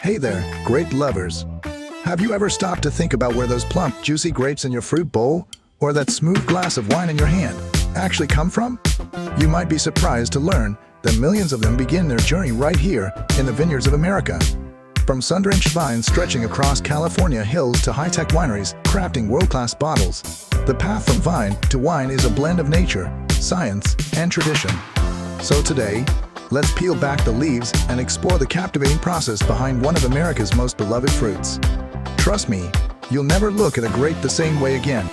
Hey there, grape lovers. Have you ever stopped to think about where those plump, juicy grapes in your fruit bowl, or that smooth glass of wine in your hand, actually come from? You might be surprised to learn that millions of them begin their journey right here in the vineyards of America. From sun-drenched vines stretching across California hills to high-tech wineries crafting world-class bottles, the path from vine to wine is a blend of nature, science, and tradition. So today, let's peel back the leaves and explore the captivating process behind one of America's most beloved fruits. Trust me, you'll never look at a grape the same way again.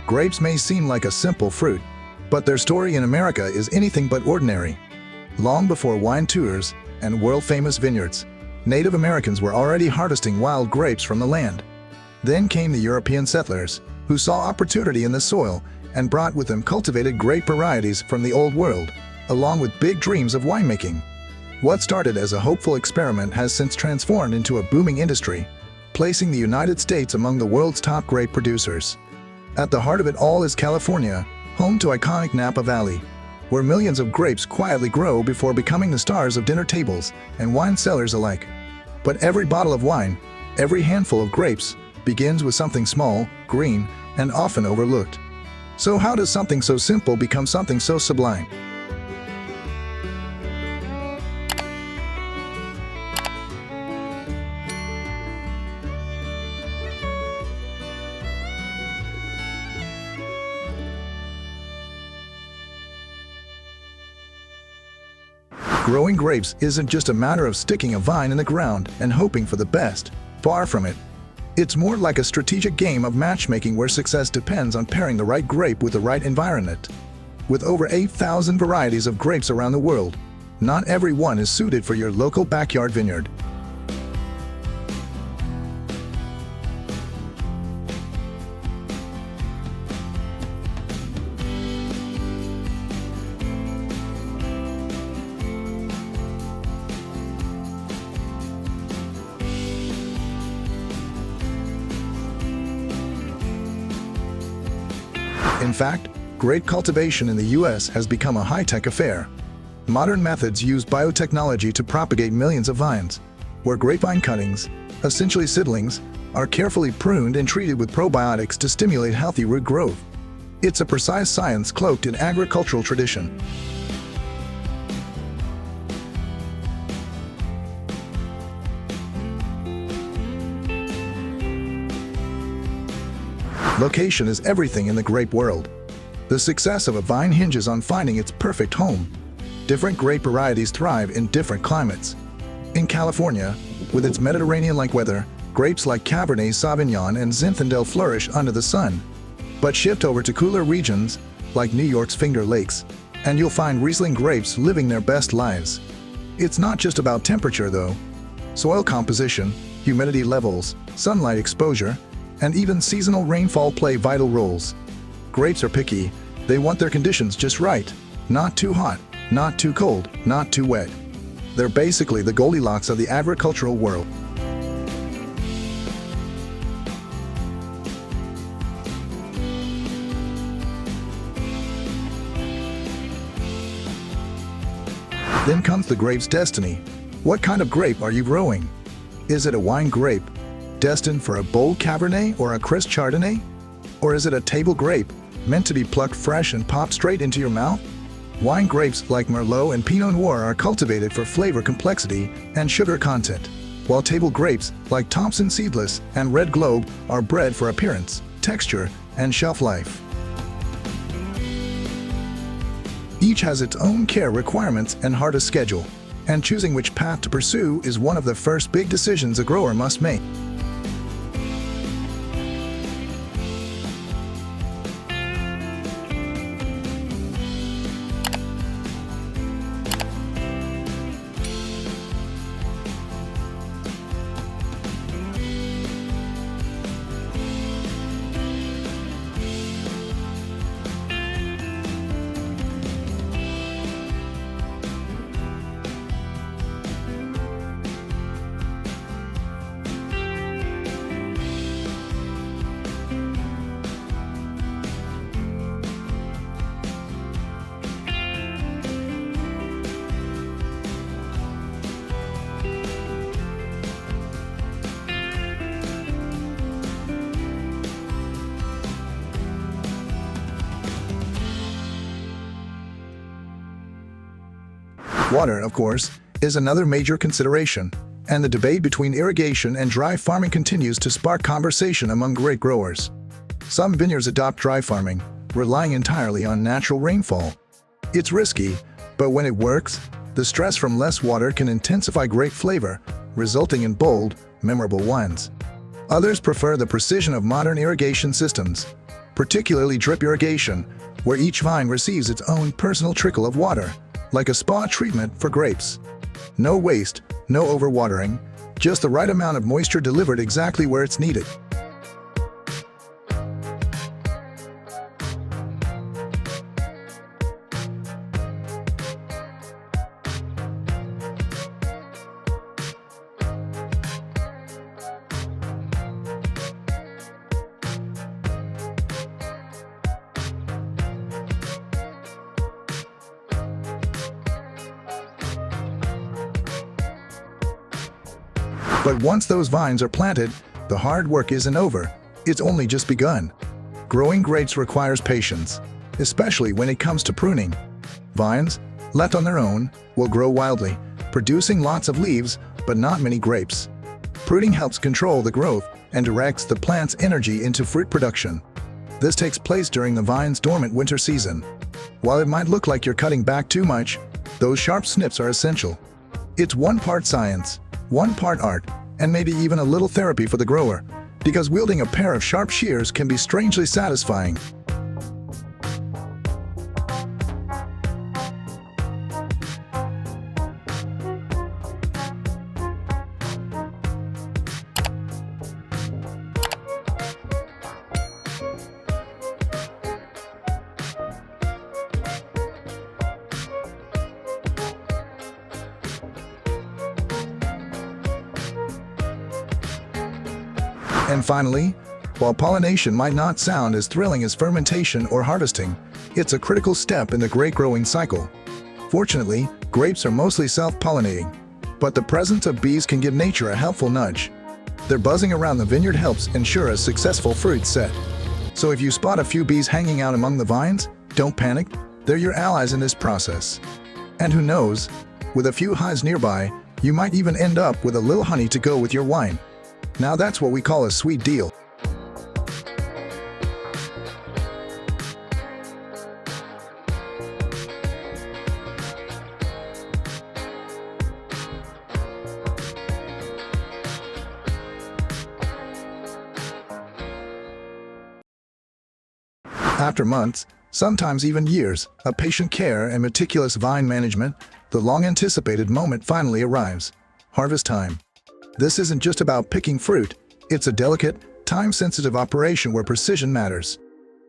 Grapes may seem like a simple fruit, but their story in America is anything but ordinary. Long before wine tours and world-famous vineyards, Native Americans were already harvesting wild grapes from the land. Then came the European settlers, who saw opportunity in the soil and brought with them cultivated grape varieties from the Old World, along with big dreams of winemaking. What started as a hopeful experiment has since transformed into a booming industry, placing the United States among the world's top grape producers. At the heart of it all is California, home to iconic Napa Valley, where millions of grapes quietly grow before becoming the stars of dinner tables and wine cellars alike. But every bottle of wine, every handful of grapes, begins with something small, green, and often overlooked. So how does something so simple become something so sublime? Growing grapes isn't just a matter of sticking a vine in the ground and hoping for the best. Far from it. It's more like a strategic game of matchmaking where success depends on pairing the right grape with the right environment. With over 8,000 varieties of grapes around the world, not every one is suited for your local backyard vineyard. In fact, grape cultivation in the U.S. has become a high-tech affair. Modern methods use biotechnology to propagate millions of vines, where grapevine cuttings, essentially seedlings, are carefully pruned and treated with probiotics to stimulate healthy root growth. It's a precise science cloaked in agricultural tradition. Location is everything in the grape world. The success of a vine hinges on finding its perfect home. Different grape varieties thrive in different climates. In California, with its Mediterranean-like weather, grapes like Cabernet Sauvignon and Zinfandel flourish under the sun. But shift over to cooler regions, like New York's Finger Lakes, and you'll find Riesling grapes living their best lives. It's not just about temperature, though. Soil composition, humidity levels, sunlight exposure, and even seasonal rainfall play vital roles. Grapes are picky. They want their conditions just right. Not too hot, not too cold, not too wet. They're basically the Goldilocks of the agricultural world. Then comes the grape's destiny. What kind of grape are you growing? Is it a wine grape, destined for a bold Cabernet or a crisp Chardonnay? Or is it a table grape, meant to be plucked fresh and popped straight into your mouth? Wine grapes like Merlot and Pinot Noir are cultivated for flavor complexity and sugar content, while table grapes like Thompson Seedless and Red Globe are bred for appearance, texture, and shelf life. Each has its own care requirements and hardest schedule, and choosing which path to pursue is one of the first big decisions a grower must make. Water, of course, is another major consideration, and the debate between irrigation and dry farming continues to spark conversation among grape growers. Some vineyards adopt dry farming, relying entirely on natural rainfall. It's risky, but when it works, the stress from less water can intensify grape flavor, resulting in bold, memorable wines. Others prefer the precision of modern irrigation systems, particularly drip irrigation, where each vine receives its own personal trickle of water, like a spa treatment for grapes. No waste, no overwatering, just the right amount of moisture delivered exactly where it's needed. But once those vines are planted, the hard work isn't over. It's only just begun. Growing grapes requires patience, especially when it comes to pruning. Vines, left on their own, will grow wildly, producing lots of leaves but not many grapes. Pruning helps control the growth and directs the plant's energy into fruit production. This takes place during the vine's dormant winter season. While it might look like you're cutting back too much, those sharp snips are essential. It's one part science, one part art, and maybe even a little therapy for the grower, because wielding a pair of sharp shears can be strangely satisfying. And finally, while pollination might not sound as thrilling as fermentation or harvesting, it's a critical step in the grape growing cycle. Fortunately, grapes are mostly self-pollinating, but the presence of bees can give nature a helpful nudge. Their buzzing around the vineyard helps ensure a successful fruit set. So if you spot a few bees hanging out among the vines, don't panic, they're your allies in this process. And who knows, with a few hives nearby, you might even end up with a little honey to go with your wine. Now that's what we call a sweet deal. After months, sometimes even years, of patient care and meticulous vine management, the long-anticipated moment finally arrives. Harvest time. This isn't just about picking fruit, it's a delicate, time-sensitive operation where precision matters.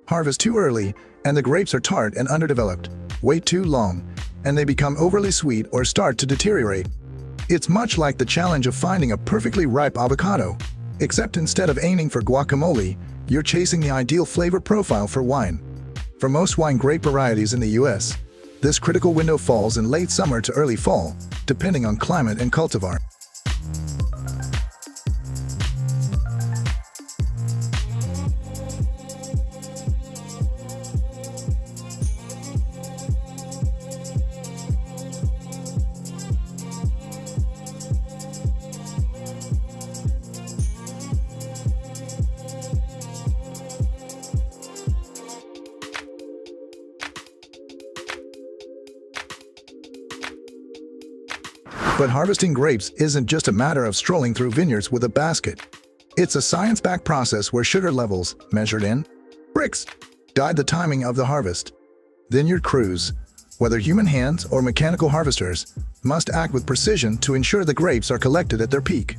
Harvest too early, and the grapes are tart and underdeveloped. Wait too long, and they become overly sweet or start to deteriorate. It's much like the challenge of finding a perfectly ripe avocado, except instead of aiming for guacamole, you're chasing the ideal flavor profile for wine. For most wine grape varieties in the US, this critical window falls in late summer to early fall, depending on climate and cultivar. But harvesting grapes isn't just a matter of strolling through vineyards with a basket. It's a science-backed process where sugar levels, measured in brix, guide the timing of the harvest. Vineyard crews, whether human hands or mechanical harvesters, must act with precision to ensure the grapes are collected at their peak.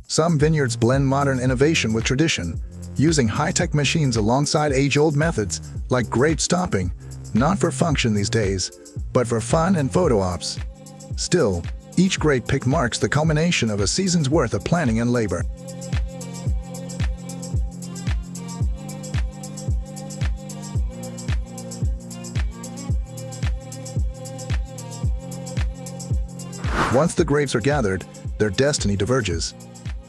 Some vineyards blend modern innovation with tradition, using high-tech machines alongside age-old methods like grape stomping, not for function these days, but for fun and photo ops. Still, each grape pick marks the culmination of a season's worth of planning and labor. Once the grapes are gathered, their destiny diverges.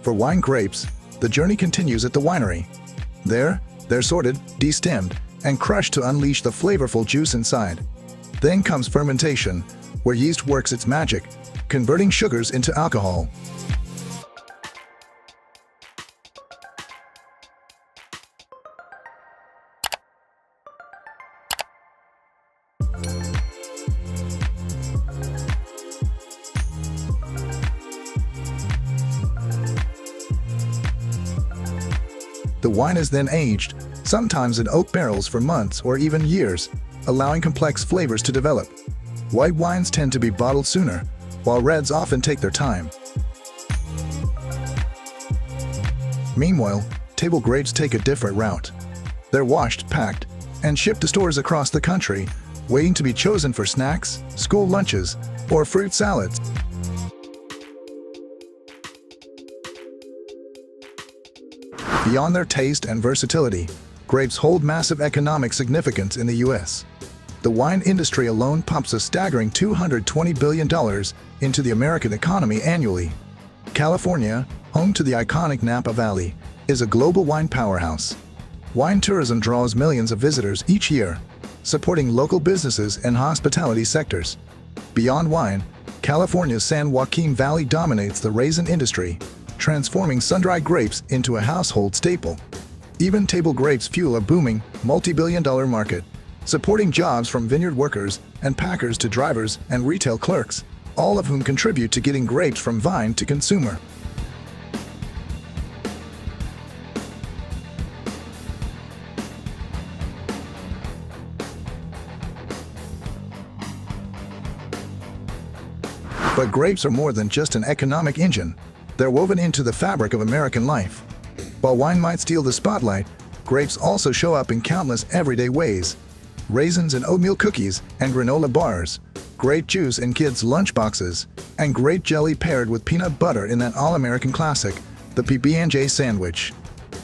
For wine grapes, the journey continues at the winery. There, they're sorted, destemmed, and crushed to unleash the flavorful juice inside. Then comes fermentation, where yeast works its magic, converting sugars into alcohol. The wine is then aged, sometimes in oak barrels for months or even years, allowing complex flavors to develop. White wines tend to be bottled sooner, while reds often take their time. Meanwhile, table grapes take a different route. They're washed, packed, and shipped to stores across the country, waiting to be chosen for snacks, school lunches, or fruit salads. Beyond their taste and versatility, grapes hold massive economic significance in the U.S. The wine industry alone pumps a staggering $220 billion into the American economy annually. California, home to the iconic Napa Valley, is a global wine powerhouse. Wine tourism draws millions of visitors each year, supporting local businesses and hospitality sectors. Beyond wine, California's San Joaquin Valley dominates the raisin industry, transforming sun-dried grapes into a household staple. Even table grapes fuel a booming, multi-billion-dollar market, supporting jobs from vineyard workers and packers to drivers and retail clerks, all of whom contribute to getting grapes from vine to consumer. But grapes are more than just an economic engine. They're woven into the fabric of American life. While wine might steal the spotlight, grapes also show up in countless everyday ways. Raisins in oatmeal cookies and granola bars, grape juice in kids' lunchboxes, and grape jelly paired with peanut butter in that all-American classic, the PB&J sandwich.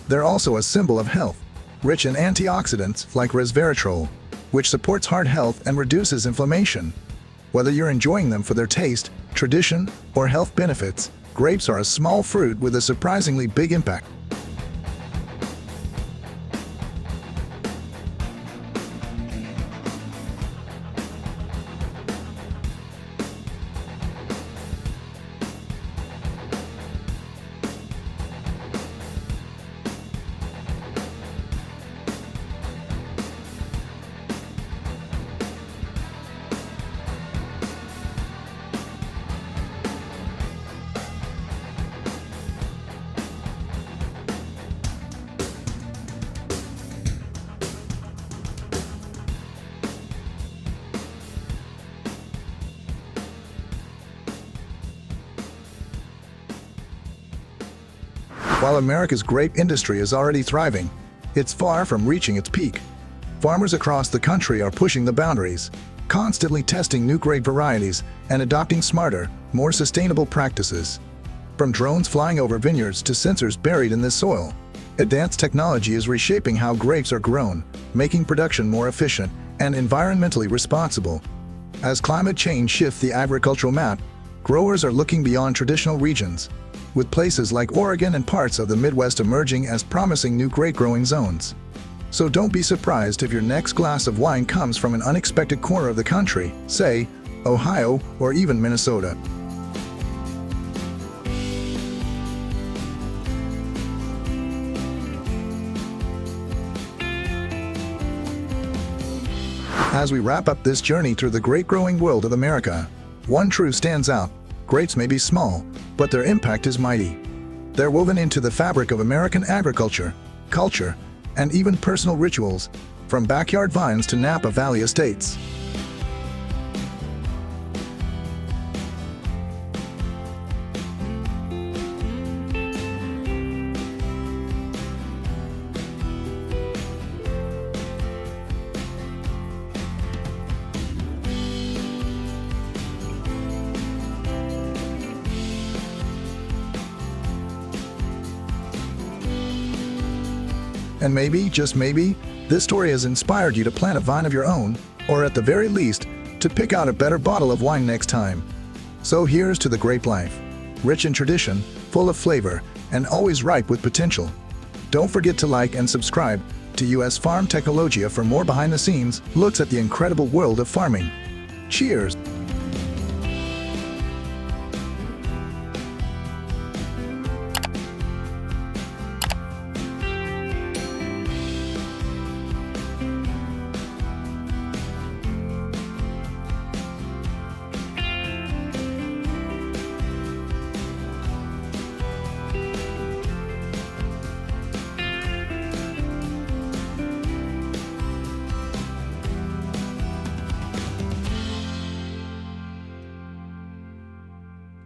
They're also a symbol of health, rich in antioxidants like resveratrol, which supports heart health and reduces inflammation. Whether you're enjoying them for their taste, tradition, or health benefits, grapes are a small fruit with a surprisingly big impact. While America's grape industry is already thriving, it's far from reaching its peak. Farmers across the country are pushing the boundaries, constantly testing new grape varieties and adopting smarter, more sustainable practices. From drones flying over vineyards to sensors buried in the soil, advanced technology is reshaping how grapes are grown, making production more efficient and environmentally responsible. As climate change shifts the agricultural map, growers are looking beyond traditional regions, with places like Oregon and parts of the Midwest emerging as promising new grape-growing zones. So don't be surprised if your next glass of wine comes from an unexpected corner of the country, say, Ohio or even Minnesota. As we wrap up this journey through the grape-growing world of America, one truth stands out. Grapes may be small, but their impact is mighty. They're woven into the fabric of American agriculture, culture, and even personal rituals, from backyard vines to Napa Valley estates. And maybe, just maybe, this story has inspired you to plant a vine of your own, or at the very least, to pick out a better bottle of wine next time. So here's to the grape life, rich in tradition, full of flavor, and always ripe with potential. Don't forget to like and subscribe to US Farm Tecnologia for more behind-the-scenes looks at the incredible world of farming. Cheers!